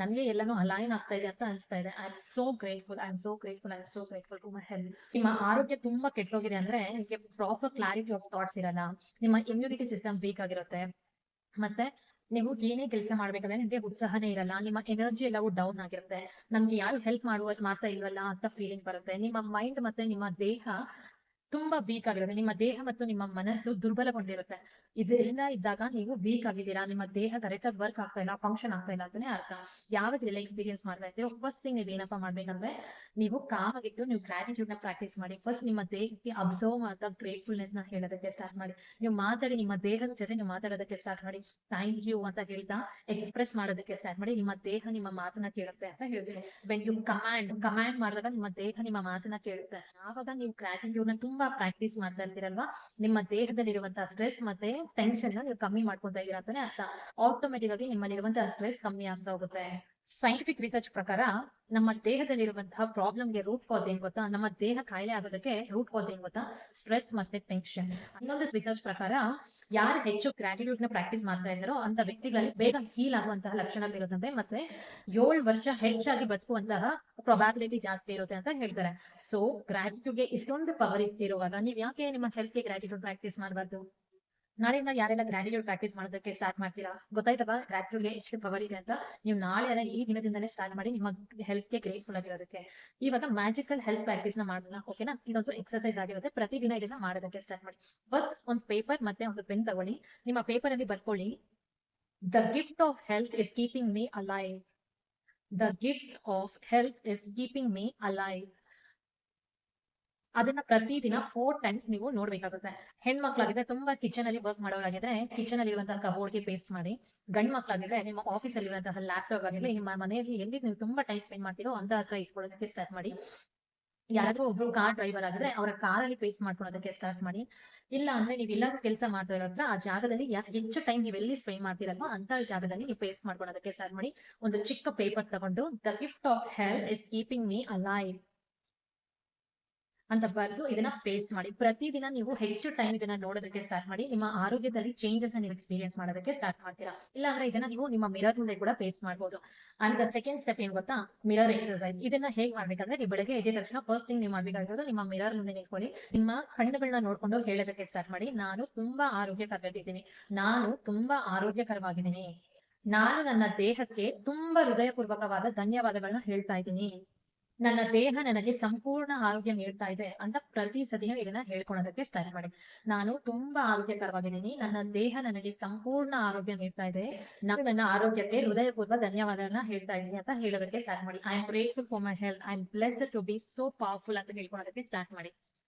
S1: ನನಗೆ ಎಲ್ಲಾನು ಅಲೈನ್ ಆಗ್ತಾ ಇದೆ ಅಂತ ಅನಿಸ್ತಾ ಇದೆ. I am so grateful, I am so grateful, I am so grateful to my health. ನಿಮ್ಮ ಆರೋಗ್ಯ ತುಂಬಾ ಕೆಟ್ಟೋಗಿದೆ ಅಂದ್ರೆ ನಿಮಗೆ ಪ್ರಾಪರ್ ಕ್ಲಾರಿಟಿ ಆಫ್ ಥಾಟ್ಸ್ ಇರಲ್ಲ, ನಿಮ್ಮ ಇಮ್ಯುನಿಟಿ ಸಿಸ್ಟಮ್ ವೀಕ್ ಆಗಿರುತ್ತೆ, ಮತ್ತೆ ನೀವು ಏನೇ ಕೆಲಸ ಮಾಡ್ಬೇಕಂದ್ರೆ ನಿಮ್ಗೆ ಉತ್ಸಾಹನೇ ಇರಲ್ಲ, ನಿಮ್ಮ ಎನರ್ಜಿ ಎಲ್ಲವೂ ಡೌನ್ ಆಗಿರುತ್ತೆ, ನಮ್ಗೆ ಯಾರು ಹೆಲ್ಪ್ ಮಾಡ್ತಾ ಇಲ್ವಲ್ಲ ಅಂತ ಫೀಲಿಂಗ್ ಬರುತ್ತೆ. ನಿಮ್ಮ ಮೈಂಡ್ ಮತ್ತೆ ನಿಮ್ಮ ದೇಹ ತುಂಬಾ ವೀಕ್ ಆಗಿರುತ್ತೆ, ನಿಮ್ಮ ದೇಹ ಮತ್ತು ನಿಮ್ಮ ಮನಸ್ಸು ದುರ್ಬಲಗೊಂಡಿರುತ್ತೆ. ಇದೆಲ್ಲ ಇದ್ದಾಗ ನೀವು ವೀಕ್ ಆಗಿದ್ದೀರಾ, ನಿಮ್ಮ ದೇಹ ಕರೆಕ್ಟ್ ಆಗಿ ವರ್ಕ್ ಆಗ್ತಾ ಇಲ್ಲ, ಫಂಕ್ಷನ್ ಆಗ್ತಾ ಇಲ್ಲ ಅಂತಾನೆ ಅರ್ಥ. ಯಾವಾಗ ಇದೆಲ್ಲ ಎಕ್ಸ್ಪೀರಿಯನ್ಸ್ ಮಾಡ್ತಾ ಇರ್ತೀರೋ ಫಸ್ಟ್ ಥಿಂಗ್ ನೀವು ಏನಪ್ಪಾ ಮಾಡ್ಬೇಕಂದ್ರೆ, ನೀವು ಕಾಮ್ ಆಗಿದ್ದು ನೀವು ಗ್ರಾಟಿಟ್ಯೂಡ್ ನ ಪ್ರಾಕ್ಟೀಸ್ ಮಾಡಿ. ಫಸ್ಟ್ ನಿಮ್ಮ ದೇಹಕ್ಕೆ ಅಬ್ಸರ್ವ್ ಮಾಡ್ತಾ ಗ್ರೇಟ್ಫುಲ್ನೆಸ್ ನ ಹೇಳೋದಕ್ಕೆ ಸ್ಟಾರ್ಟ್ ಮಾಡಿ. ನೀವು ಮಾತಾಡಿ, ನಿಮ್ಮ ದೇಹದ ಜೊತೆ ನೀವು ಮಾತಾಡೋದಕ್ಕೆ ಸ್ಟಾರ್ಟ್ ಮಾಡಿ. ಥ್ಯಾಂಕ್ ಯು ಅಂತ ಹೇಳ್ತಾ ಎಕ್ಸ್ಪ್ರೆಸ್ ಮಾಡೋದಕ್ಕೆ ಸ್ಟಾರ್ಟ್ ಮಾಡಿ. ನಿಮ್ಮ ದೇಹ ನಿಮ್ಮ ಮಾತನ್ನ ಕೇಳುತ್ತೆ ಅಂತ ಹೇಳ್ತೀನಿ. ವೆನ್ ಯು ಕಮಾಂಡ್ ಮಾಡಿದಾಗ ನಿಮ್ಮ ದೇಹ ನಿಮ್ಮ ಮಾತನ್ನ ಕೇಳುತ್ತೆ. ಆವಾಗ ನೀವು ಗ್ರಾಟಿಟ್ಯೂಡ್ ನ ತುಂಬಾ ಪ್ರಾಕ್ಟೀಸ್ ಮಾಡ್ತಾ ಇರ್ತೀರಲ್ವಾ, ನಿಮ್ಮ ದೇಹದಲ್ಲಿರುವಂತಹ ಸ್ಟ್ರೆಸ್ ಮತ್ತೆ ಟೆನ್ಷನ್ ನೀವು ಕಮ್ಮಿ ಮಾಡ್ಕೊಂತಾ ಇದೀರ ಅಂತಾನೆ ಅರ್ಥ. ಆಟೋಮೆಟಿಕ್ ಆಗಿ ನಿಮ್ಮಲ್ಲಿರುವಂತಹ ಸ್ಟ್ರೆಸ್ ಕಮ್ಮಿ ಆಗ್ತಾ ಹೋಗುತ್ತೆ. ಸೈಂಟಿಫಿಕ್ ರಿಸರ್ಚ್ ಪ್ರಕಾರ ನಮ್ಮ ದೇಹದಲ್ಲಿರುವಂತಹ ಪ್ರಾಬ್ಲಮ್ಗೆ ರೂಟ್ ಕಾಸ್ ಏನ್ ಗೊತ್ತಾ? ನಮ್ಮ ದೇಹ ಕಾಯಿಲೆ ಆಗೋದಕ್ಕೆ ರೂಟ್ ಕಾಸ್ ಏನ್ ಗೊತ್ತಾ? ಸ್ಟ್ರೆಸ್ ಮತ್ತೆ ಟೆನ್ಷನ್. ಇನ್ನೊಂದು ರಿಸರ್ಚ್ ಪ್ರಕಾರ ಯಾರು ಹೆಚ್ಚು ಗ್ರಾಟಿಟ್ಯೂಡ್ ನ ಪ್ರಾಕ್ಟೀಸ್ ಮಾಡ್ತಾ ಇದ್ದಾರೋ ಅಂತ ವ್ಯಕ್ತಿಗಳಲ್ಲಿ ಬೇಗ ಹೀಲ್ ಆಗುವಂತಹ ಲಕ್ಷಣಗಳಿರುತ್ತಂತೆ, ಮತ್ತೆ 7 ವರ್ಷ ಹೆಚ್ಚಾಗಿ ಬದುಕುವಂತಹ ಪ್ರೊಬ್ಯಾಬಿಲಿಟಿ ಜಾಸ್ತಿ ಇರುತ್ತೆ ಅಂತ ಹೇಳ್ತಾರೆ. ಸೊ ಗ್ರಾಟಿಟ್ಯೂಡ್ಗೆ ಇಷ್ಟೊಂದು ಪವರ್ ಇರುವಾಗ ನೀವ್ ಯಾಕೆ ನಿಮ್ಮ ಹೆಲ್ತ್ಗೆ ಗ್ರಾಟಿಟ್ಯೂಡ್ ಪ್ರಾಕ್ಟೀಸ್ ಮಾಡಬಾರ್ದು? ನಾಳೆಯಿಂದ ಯಾರೆಲ್ಲ ಗ್ರಾಟಿಟ್ಯೂಡ್ ಪ್ರಾಕ್ಟೀಸ್ ಮಾಡೋದಕ್ಕೆ ಸ್ಟಾರ್ಟ್ ಮಾಡ್ತೀರಾ? ಗೊತ್ತಾಯ್ತಲ್ವಾ ಗ್ರಾಟಿಟ್ಯೂಡ್ಗೆ ಎಷ್ಟು ಪವರ್ ಇದೆ ಅಂತ? ನೀವು ನಾಳೆ ಅಲ್ಲ ಈ ದಿನದಿಂದಲೇ ಸ್ಟಾರ್ಟ್ ಮಾಡಿ ನಿಮ್ಮ ಹೆಲ್ತ್ಗೆ ಗ್ರೇಟ್ಫುಲ್ ಆಗಿರೋದಕ್ಕೆ. ಇವಾಗ ಮ್ಯಾಜಿಕಲ್ ಹೆಲ್ತ್ ಪ್ರಾಕ್ಟೀಸ್ ನ ಮಾಡೋಣ, ಓಕೆನಾ? ಇದೊಂದು ಎಕ್ಸರ್ಸೈಸ್ ಆಗಿರುತ್ತೆ, ಪ್ರತಿದಿನ ಇದನ್ನ ಮಾಡೋದಕ್ಕೆ ಸ್ಟಾರ್ಟ್ ಮಾಡಿ. ಫಸ್ಟ್ ಒಂದು ಪೇಪರ್ ಮತ್ತೆ ಒಂದು ಪೆನ್ ತಗೊಳ್ಳಿ. ನಿಮ್ಮ ಪೇಪರ್ ಅಲ್ಲಿ ಬರ್ಕೊಳ್ಳಿ, the gift of health is keeping me alive. The gift of health is keeping me alive. ಅದನ್ನ ಪ್ರತಿದಿನ 4 ಟೈಮ್ಸ್ ನೀವು ನೋಡ್ಬೇಕಾಗುತ್ತೆ. ಹೆಣ್ಮಕ್ಳಾಗಿದ್ರೆ ತುಂಬಾ ಕಿಚನ್ ಅಲ್ಲಿ ವರ್ಕ್ ಮಾಡೋರಾಗಿದ್ರೆ ಕಿಚನ್ ಅಲ್ಲಿ ಇರುವಂತಹ ಕಬೋರ್ಡ್‌ಗೆ ಪೇಸ್ಟ್ ಮಾಡಿ. ಗಂಡ್ ಮಕ್ಳಾಗಿದ್ರೆ ನಿಮ್ಮ ಆಫೀಸ್ ಅಲ್ಲಿ ಇರುವಂತಹ ಲ್ಯಾಪ್‌ಟಾಪ್ ಆಗಿರ್ಲಿ, ನಿಮ್ಮ ಮನೆಯಲ್ಲಿ ಎಲ್ಲಿ ನೀವು ತುಂಬಾ ಟೈಮ್ ಸ್ಪೆಂಡ್ ಮಾಡ್ತೀರೋ ಅಂತ ಹತ್ರ ಇಟ್ಕೊಳ್ಳೋದಕ್ಕೆ ಸ್ಟಾರ್ಟ್ ಮಾಡಿ. ಯಾರಾದ್ರೂ ಒಬ್ರು ಕಾರ್ ಡ್ರೈವರ್ ಆಗಿದ್ರೆ ಅವರ ಕಾರಲ್ಲಿ ಪೇಸ್ಟ್ ಮಾಡ್ಕೊಳ್ಳೋದಕ್ಕೆ ಸ್ಟಾರ್ಟ್ ಮಾಡಿ. ಇಲ್ಲ ಅಂದ್ರೆ ನೀವು ಎಲ್ಲಾದ್ರೂ ಕೆಲಸ ಮಾಡ್ತಾ ಇರೋ ಹತ್ರ ಆ ಜಾಗದಲ್ಲಿ ಹೆಚ್ಚು ಟೈಮ್ ನೀವು ಎಲ್ಲಿ ಸ್ಪೆಂಡ್ ಮಾಡ್ತೀರಲ್ವಾ ಅಂತ ಜಾಗದಲ್ಲಿ ನೀವು ಪೇಸ್ಟ್ ಮಾಡ್ಕೊಳ್ಳೋದಕ್ಕೆ ಸ್ಟಾರ್ಟ್ ಮಾಡಿ. ಒಂದು ಚಿಕ್ಕ ಪೇಪರ್ ತಗೊಂಡು the gift of health is keeping me alive ಅಂತ ಬರೆದು ಇದನ್ನ ಪೇಸ್ಟ್ ಮಾಡಿ. ಪ್ರತಿದಿನ ನೀವು ಹೆಚ್ಚು ಟೈಮ್ ಇದನ್ನ ನೋಡೋದಕ್ಕೆ ಸ್ಟಾರ್ಟ್ ಮಾಡಿ. ನಿಮ್ಮ ಆರೋಗ್ಯದಲ್ಲಿ ಚೇಂಜಸ್ ನ ನೀವು ಎಕ್ಸ್ಪೀರಿಯನ್ಸ್ ಮಾಡೋದಕ್ಕೆ ಸ್ಟಾರ್ಟ್ ಮಾಡ್ತೀರಾ. ಇಲ್ಲ ಅಂದ್ರೆ ಇದನ್ನ ನೀವು ನಿಮ್ಮ ಮಿರರ್ ಮುಂದೆ ಕೂಡ ಪೇಸ್ಟ್ ಮಾಡಬಹುದು. ಅಂಡ್ ದ ಸೆಕೆಂಡ್ ಸ್ಟೆಪ್ ಏನ್ ಗೊತ್ತಾ? Mirror exercise. ಇದನ್ನ ಹೇಗೆ ಮಾಡ್ಬೇಕಂದ್ರೆ ನೀವು ಬೆಳಗ್ಗೆ ಎದ್ದ ತಕ್ಷಣ ಫಸ್ಟ್ ಥಿಂಗ್ ನೀವು ಮಾಡ್ಬೇಕಾಗಿರೋದು ನಿಮ್ಮ ಮಿರರ್ ಮುಂದೆ ನಿಂತ್ಕೊಳ್ಳಿ. ನಿಮ್ಮ ಕಣ್ಣುಗಳನ್ನ ನೋಡ್ಕೊಂಡು ಹೇಳೋದಕ್ಕೆ ಸ್ಟಾರ್ಟ್ ಮಾಡಿ. ನಾನು ತುಂಬಾ ಆರೋಗ್ಯಕರವಾಗಿದ್ದೀನಿ. ನಾನು ತುಂಬಾ ಆರೋಗ್ಯಕರವಾಗಿದ್ದೀನಿ. ನಾನು ನನ್ನ ದೇಹಕ್ಕೆ ತುಂಬಾ ಹೃದಯಪೂರ್ವಕವಾದ ಧನ್ಯವಾದಗಳನ್ನ ಹೇಳ್ತಾ ಇದ್ದೀನಿ. ನನ್ನ ದೇಹ ನನಗೆ ಸಂಪೂರ್ಣ ಆರೋಗ್ಯ ನೀಡ್ತಾ ಇದೆ ಅಂತ ಪ್ರತಿ ಸತಿನೂ ಇದನ್ನ ಹೇಳ್ಕೊಳೋದಕ್ಕೆ ಸ್ಟಾರ್ಟ್ ಮಾಡಿ. ನಾನು ತುಂಬಾ ಆರೋಗ್ಯಕರವಾಗಿದ್ದೀನಿ. ನನ್ನ ದೇಹ ನನಗೆ ಸಂಪೂರ್ಣ ಆರೋಗ್ಯ ನೀಡ್ತಾ ಇದೆ. ನಾನು ನನ್ನ ಆರೋಗ್ಯಕ್ಕೆ ಹೃದಯಪೂರ್ವ ಧನ್ಯವಾದಗಳನ್ನ ಹೇಳ್ತಾ ಇದ್ದೀನಿ ಅಂತ ಹೇಳೋದಕ್ಕೆ ಸ್ಟಾರ್ಟ್ ಮಾಡಿ. I am grateful for my health. I am blessed to be so powerful ಅಂತ ಹೇಳ್ಕೊಳೋದಕ್ಕೆ ಸ್ಟಾರ್ಟ್ ಮಾಡಿ.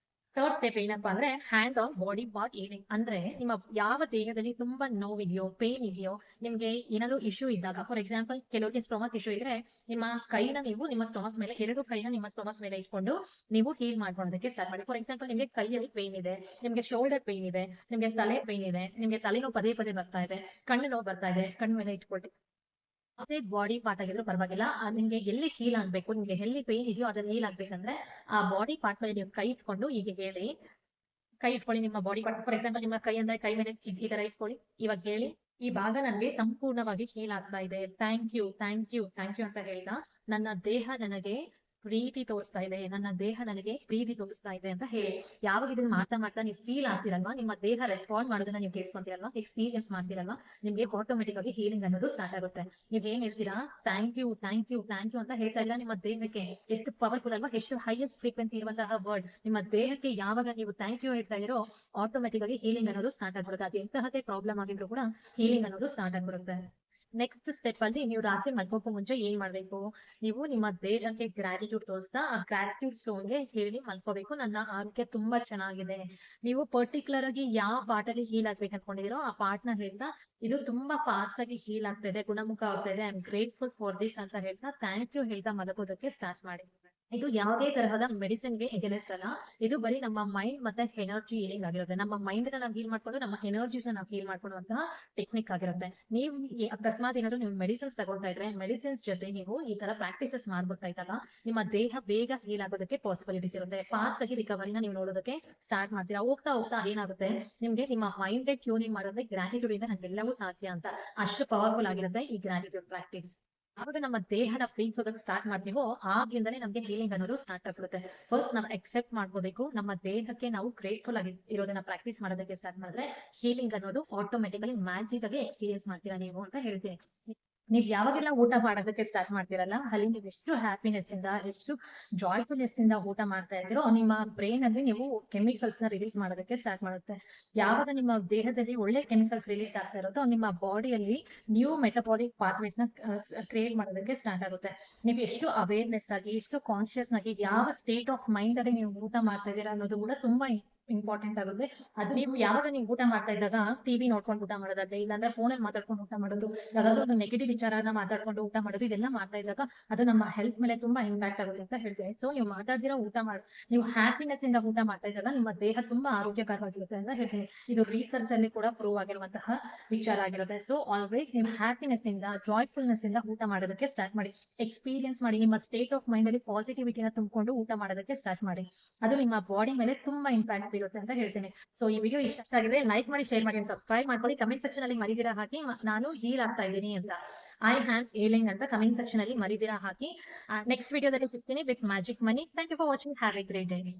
S1: ಥರ್ಡ್ ಸ್ಟೆಪ್ ಏನಪ್ಪಾ ಅಂದ್ರೆ hand on body part healing. ಅಂದ್ರೆ ನಿಮ್ಮ ಯಾವ ದೇಹದಲ್ಲಿ ತುಂಬಾ ನೋವಿದೆಯೋ, ಪೇನ್ ಇದೆಯೋ, ನಿಮ್ಗೆ ಏನಾದ್ರು ಇಶ್ಯೂ ಇದ್ದಾಗ, ಫಾರ್ ಎಕ್ಸಾಂಪಲ್ ಕೆಲವರಿಗೆ ಸ್ಟೊಮಕ್ ಇಶ್ಯೂ ಇದ್ರೆ ನಿಮ್ಮ ಕೈನ ನೀವು ನಿಮ್ಮ ಸ್ಟೊಮಕ್ ಮೇಲೆ, ಎರಡು ಕೈನ ನಿಮ್ಮ ಸ್ಟೊಮಕ್ ಮೇಲೆ ಇಟ್ಕೊಂಡು ನೀವು ಹೀಲ್ ಮಾಡ್ಕೊಳ್ಳೋದಕ್ಕೆ ಸ್ಟಾರ್ಟ್ ಮಾಡಿ. ಫಾರ್ ಎಕ್ಸಾಂಪಲ್ ನಿಮ್ಗೆ ಕೈಯಲ್ಲಿ ಪೇನ್ ಇದೆ, ನಿಮ್ಗೆ ಶೋಲ್ಡರ್ ಪೇನ್ ಇದೆ, ನಿಮ್ಗೆ ತಲೆ ಪೇನ್ ಇದೆ, ನಿಮ್ಗೆ ತಲೆನೋವು ಪದೇ ಪದೇ ಬರ್ತಾ ಇದೆ, ಕಣ್ಣು ನೋವು ಬರ್ತಾ ಇದೆ, ಕಣ್ಣು ಮೇಲೆ ಇಟ್ಕೊಳ್ರಿ. ಯಾವುದೇ ಬಾಡಿ ಪಾರ್ಟ್ ಆಗಿದ್ರು ಪರವಾಗಿಲ್ಲ. ನಿಮ್ಗೆ ಎಲ್ಲಿ ಹೀಲ್ ಆಗ್ಬೇಕು, ನಿಮ್ಗೆ ಎಲ್ಲಿ ಪೇನ್ ಇದೆಯೋ ಅದನ್ನ ಹೀಲ್ ಆಗ್ಬೇಕಂದ್ರೆ ಆ ಬಾಡಿ ಪಾರ್ಟ್ ಮೇಲೆ ನೀವು ಕೈ ಇಟ್ಕೊಂಡು ಹೀಗೆ ಹೇಳಿ. ಕೈ ಇಟ್ಕೊಳ್ಳಿ ನಿಮ್ಮ ಬಾಡಿ ಪಾರ್ಟ್. ಫಾರ್ ಎಕ್ಸಾಂಪಲ್ ನಿಮ್ಮ ಕೈ ಅಂದ್ರೆ ಕೈ ಮೇಲೆ ಈ ತರ ಇಟ್ಕೊಳ್ಳಿ. ಇವಾಗ ಹೇಳಿ, ಈ ಭಾಗ ನನಗೆ ಸಂಪೂರ್ಣವಾಗಿ ಹೀಲ್ ಆಗ್ತಾ ಇದೆ. Thank you, thank you, thank you ಅಂತ ಹೇಳ್ತಾ ನನ್ನ ದೇಹ ನನಗೆ ಪ್ರೀತಿ ತೋರಿಸ್ತಾ ಇದೆ. ನನ್ನ ದೇಹ ನನಗೆ ಪ್ರೀತಿ ತೋರಿಸ್ತಾ ಇದೆ ಅಂತ ಹೇಳಿ. ಯಾವಾಗ ಇದನ್ನ ಮಾಡ್ತಾ ಮಾಡ್ತಾ ನೀವು ಫೀಲ್ ಆಗ್ತಿರಲ್ವಾ, ನಿಮ್ಮ ದೇಹ ರೆಸ್ಪಾಂಡ್ ಮಾಡೋದನ್ನ ನೀವು ಕೇಳಿಸ್ಕೊಂತೀರಲ್ವಾ, ಎಕ್ಸ್ಪೀರಿಯನ್ಸ್ ಮಾಡ್ತಿರಲ್ವಾ, ನಿಮ್ಗೆ ಆಟೋಮೆಟಿಕ್ ಆಗಿ ಹೀಲಿಂಗ್ ಅನ್ನೋದು ಸ್ಟಾರ್ಟ್ ಆಗುತ್ತೆ. ನೀವ್ ಏನ್ ಹೇಳ್ತೀರಾ? Thank you, thank you, thank you ಅಂತ ಹೇಳ್ತಾ ಇದ್ದೀರಾ. ನಿಮ್ಮ ದೇಹಕ್ಕೆ ಎಷ್ಟು ಪವರ್ಫುಲ್ ಅಲ್ವಾ, ಎಷ್ಟು ಹೈಯೆಸ್ಟ್ ಫ್ರೀಕ್ವೆನ್ಸಿ ಇರುವಂತಹ ವರ್ಡ್. ನಿಮ್ಮ ದೇಹಕ್ಕೆ ಯಾವಾಗ ನೀವು ಥ್ಯಾಂಕ್ ಯು ಹೇಳ್ತಾ ಇದೀರೋ ಆಟೋಮೆಟಿಕ್ ಆಗಿ ಹೀಲಿಂಗ್ ಅನ್ನೋದು ಸ್ಟಾರ್ಟ್ ಆಗ್ಬಿಡುತ್ತೆ. ಅದು ಎಂತಹದೇ ಪ್ರಾಬ್ಲಮ್ ಆಗಿದ್ರು ಕೂಡ ಹೀಲಿಂಗ್ ಅನ್ನೋದು ಸ್ಟಾರ್ಟ್ ಆಗ್ಬಿಡುತ್ತೆ. ನೆಕ್ಸ್ಟ್ ಸ್ಟೆಪ್ ಅಲ್ಲಿ ನೀವು ರಾತ್ರಿ ಮಲ್ಕೋಕ್ಕೂ ಮುಂಚೆ ಏನ್ ಮಾಡ್ಬೇಕು? ನೀವು ನಿಮ್ಮ ದೇಹಕ್ಕೆ ಗ್ರಾಟಿಟ್ಯೂಡ್ ತೋರಿಸ್ತಾ ಆ ಗ್ರಾಟಿಟ್ಯೂಡ್ ಸ್ಟೋನ್ಗೆ ಹೇಳಿ ಮಲ್ಕೋಬೇಕು, ನನ್ನ ಆರೋಗ್ಯ ತುಂಬಾ ಚೆನ್ನಾಗಿದೆ. ನೀವು ಪರ್ಟಿಕ್ಯುಲರ್ ಆಗಿ ಯಾವ ಪಾರ್ಟ್ ಅಲ್ಲಿ ಹೀಲ್ ಆಗ್ಬೇಕು ಅನ್ಕೊಂಡಿದೀರೋ ಆ ಪಾರ್ಟ್ ನ ಹೇಳ್ತಾ ಇದು ತುಂಬಾ ಫಾಸ್ಟ್ ಆಗಿ ಹೀಲ್ ಆಗ್ತಾ ಇದೆ, ಗುಣಮುಖ ಆಗ್ತಾ ಇದೆ, I am grateful for this ಅಂತ ಹೇಳ್ತಾ ಥ್ಯಾಂಕ್ ಯು ಹೇಳ್ತಾ ಮಲಗೋದಕ್ಕೆ ಸ್ಟಾರ್ಟ್ ಮಾಡಿ. ಇದು ಯಾವುದೇ ತರಹದ ಮೆಡಿಸಿನ್‌ಗೆ ಎಗೈನ್ಸ್ಟ್ ಅಲ್ಲ. ಇದು ಬರೀ ನಮ್ಮ ಮೈಂಡ್ ಮತ್ತೆ ಎನರ್ಜಿ ಹೀಲಿಂಗ್ ಆಗಿರುತ್ತೆ. ನಮ್ಮ ಮೈಂಡ್‌ನ ನಾವು ಹೀಲ್ ಮಾಡ್ಕೊಂಡು ನಮ್ಮ ಎನರ್ಜೀಸ್‌ನ ನಾವು ಹೀಲ್ ಮಾಡ್ಕೊಳ್ಳುವಂತಹ ಟೆಕ್ನಿಕ್ ಆಗಿರುತ್ತೆ. ನೀವು ಅಕಸ್ಮಾತ್ ಏನಾದ್ರು ನೀವು ಮೆಡಿಸಿನ್ಸ್ ತಗೊಳ್ತಾ ಇದ್ರೆ ಮೆಡಿಸಿನ್ಸ್ ಜೊತೆ ನೀವು ಈ ತರ ಪ್ರಾಕ್ಟೀಸಸ್ ಮಾಡ್ಬೋತಾ ಇದ್ದಾಗ ನಿಮ್ಮ ದೇಹ ಬೇಗ ಹೀಲ್ ಆಗೋದಕ್ಕೆ ಪಾಸಿಬಿಲಿಟೀಸ್ ಇರುತ್ತೆ. ಫಾಸ್ಟ್ ಆಗಿ ರಿಕವರಿನ ನೀವು ನೋಡೋದಕ್ಕೆ ಸ್ಟಾರ್ಟ್ ಮಾಡ್ತೀರಾ. ಹೋಗ್ತಾ ಹೋಗ್ತಾ ಅದೇನಾಗುತ್ತೆ, ನಿಮ್ಗೆ ನಿಮ್ಮ ಮೈಂಡ್‌ಗೆ ಟ್ಯೂನಿಂಗ್ ಮಾಡೋದಕ್ಕೆ ಗ್ರಾಟಿಟ್ಯೂಡ್ ಇಂದ ನಂಗೆಲ್ಲವೂ ಸಾಧ್ಯ ಅಂತ ಅಷ್ಟು ಪವರ್ಫುಲ್ ಆಗಿರುತ್ತೆ ಈ ಗ್ರಾಟಿಟ್ಯೂಡ್ ಪ್ರಾಕ್ಟೀಸ್. ಯಾವಾಗ ನಮ್ಮ ದೇಹನ ಪ್ರೀತಿಸೋದಕ್ಕೆ ಸ್ಟಾರ್ಟ್ ಮಾಡ್ತೀವೋ ಆಗ್ಲಿಂದಾನೇ ನಮ್ಗೆ ಹೀಲಿಂಗ್ ಅನ್ನೋದು ಸ್ಟಾರ್ಟ್ ಆಗ್ಬಿಡುತ್ತೆ. ಫಸ್ಟ್ ನಾವು ಎಕ್ಸೆಪ್ಟ್ ಮಾಡ್ಕೋಬೇಕು. ನಮ್ಮ ದೇಹಕ್ಕೆ ನಾವು ಗ್ರೇಟ್ಫುಲ್ ಆಗಿ ಇರೋದನ್ನ ಪ್ರಾಕ್ಟೀಸ್ ಮಾಡೋದಕ್ಕೆ ಸ್ಟಾರ್ಟ್ ಮಾಡಿದ್ರೆ ಹೀಲಿಂಗ್ ಅನ್ನೋದು ಆಟೋಮೆಟಿಕಲಿ ಮ್ಯಾಜಿಕ್ ಆಗಿ ಎಕ್ಸ್ಪೀರಿಯನ್ಸ್ ಮಾಡ್ತೀರಾ ನೀವು ಅಂತ ಹೇಳ್ತೀನಿ. ನೀವ್ ಯಾವಾಗೆಲ್ಲ ಊಟ ಮಾಡೋದಕ್ಕೆ ಸ್ಟಾರ್ಟ್ ಮಾಡ್ತೀರಲ್ಲ, ಅಲ್ಲಿ ನೀವು ಎಷ್ಟು ಹ್ಯಾಪಿನೆಸ್ ಇಂದ, ಎಷ್ಟು ಜಾಯ್ಫುಲ್ನೆಸ್ ಇಂದ ಊಟ ಮಾಡ್ತಾ ಇರ್ತೀರೋ ನಿಮ್ಮ ಬ್ರೈನ್ ಅಲ್ಲಿ ನೀವು ಕೆಮಿಕಲ್ಸ್ ನ ರಿಲೀಸ್ ಮಾಡೋದಕ್ಕೆ ಸ್ಟಾರ್ಟ್ ಮಾಡುತ್ತೆ. ಯಾವಾಗ ನಿಮ್ಮ ದೇಹದಲ್ಲಿ ಒಳ್ಳೆ ಕೆಮಿಕಲ್ಸ್ ರಿಲೀಸ್ ಆಗ್ತಾ ಇರುತ್ತೋ ನಿಮ್ಮ ಬಾಡಿಯಲ್ಲಿ ನ್ಯೂ ಮೆಟಬಾಲಿಕ್ ಪಾತ್ವೇಸ್ ನ ಕ್ರಿಯೇಟ್ ಮಾಡೋದಕ್ಕೆ ಸ್ಟಾರ್ಟ್ ಆಗುತ್ತೆ. ನೀವು ಎಷ್ಟು ಅವೇರ್ನೆಸ್ ಆಗಿ, ಎಷ್ಟು ಕಾನ್ಶಿಯಸ್ ಆಗಿ, ಯಾವ ಸ್ಟೇಟ್ ಆಫ್ ಮೈಂಡ್ ಅಲ್ಲಿ ನೀವು ಊಟ ಮಾಡ್ತಾ ಇದ್ದೀರಾ ಅನ್ನೋದು ಕೂಡ ತುಂಬಾ ಇಂಪಾರ್ಟೆಂಟ್ ಆಗುತ್ತೆ. ಅದು ನೀವು ಯಾವಾಗ ನೀವು ಊಟ ಮಾಡ್ತಾ ಇದ್ದಾಗ ಟಿವಿ ನೋಡ್ಕೊಂಡು ಊಟ ಮಾಡೋದಾಗ್ಲಿ, ಇಲ್ಲಾಂದ್ರೆ ಫೋನಲ್ಲಿ ಮಾತಾಡ್ಕೊಂಡು ಊಟ ಮಾಡೋದು, ಯಾವ್ದಾದ್ರು ಒಂದು ನೆಗೆಟಿವ್ ವಿಚಾರನ ಮಾತಾಡ್ಕೊಂಡು ಊಟ ಮಾಡೋದು, ಇದೆಲ್ಲ ಮಾಡ್ತಾ ಇದ್ದಾಗ ಅದು ನಮ್ಮ ಹೆಲ್ತ್ ಮೇಲೆ ತುಂಬಾ ಇಂಪ್ಯಾಕ್ಟ್ ಆಗುತ್ತೆ ಅಂತ ಹೇಳ್ತೀನಿ. ಸೊ ನೀವು ಮಾತಾಡ್ದಿರೋ ಊಟ ಮಾಡಿ, ನೀವು ಹ್ಯಾಪಿನೆಸ್ ಇಂದ ಊಟ ಮಾಡ್ತಾ ಇದ್ದಾಗ ನಿಮ್ಮ ದೇಹ ತುಂಬಾ ಆರೋಗ್ಯಕರವಾಗಿರುತ್ತೆ ಅಂತ ಹೇಳ್ತೀನಿ. ಇದು ರಿಸರ್ಚ್ ಅಲ್ಲಿ ಕೂಡ ಪ್ರೂವ್ ಆಗಿರುವಂತಹ ವಿಚಾರ ಆಗಿರುತ್ತೆ. ಸೊ ಆಲ್ವೇಸ್ ನೀವು ಹ್ಯಾಪಿನೆಸ್ ಇಂದ, ಜಾಯ್ಫುಲ್ನೆಸ್ ಇಂದ ಊಟ ಮಾಡೋದಕ್ಕೆ ಸ್ಟಾರ್ಟ್ ಮಾಡಿ. ಎಕ್ಸ್ಪೀರಿಯನ್ಸ್ ಮಾಡಿ, ನಿಮ್ಮ ಸ್ಟೇಟ್ ಆಫ್ ಮೈಂಡ್ ಅಲ್ಲಿ ಪಾಸಿಟಿವಿಟಿನ ತುಂಬಿಕೊಂಡು ಊಟ ಮಾಡೋದಕ್ಕೆ ಸ್ಟಾರ್ಟ್ ಮಾಡಿ. ಅದು ನಿಮ್ಮ ಬಾಡಿ ಮೇಲೆ ತುಂಬಾ ಇಂಪ್ಯಾಕ್ಟ್ ಬೀರುತ್ತೆ ಅಂತ ಹೇಳ್ತೀನಿ. ಸೊ ಈ ವಿಡಿಯೋ ಇಷ್ಟ ಆಗಿದ್ರೆ ಲೈಕ್ ಮಾಡಿ, ಶೇರ್ ಮಾಡಿ, ಸಬ್ಸ್ಕ್ರೈಬ್ ಮಾಡ್ಕೊಳ್ಳಿ. ಕಮೆಂಟ್ ಸೆಕ್ಷನ್ ಅಲ್ಲಿ ಮರಿದಿರಾ ಹಾಕಿ ನಾನು ಹೀಲ್ ಆಗ್ತಾ ಇದ್ದೀನಿ ಅಂತ, ಐ ಹ್ಯಾವ್ ಹೇಲಿಂಗ್ ಅಂತ ಕಮೆಂಟ್ ಸೆಕ್ಷನ್ ಅಲ್ಲಿ ಮರಿದಿರಾ ಹಾಕಿ. ನೆಕ್ಸ್ಟ್ ವಿಡಿಯೋದಲ್ಲಿ ಸಿಗ್ತೀನಿ with magic money. Thank you for watching. Have a great day.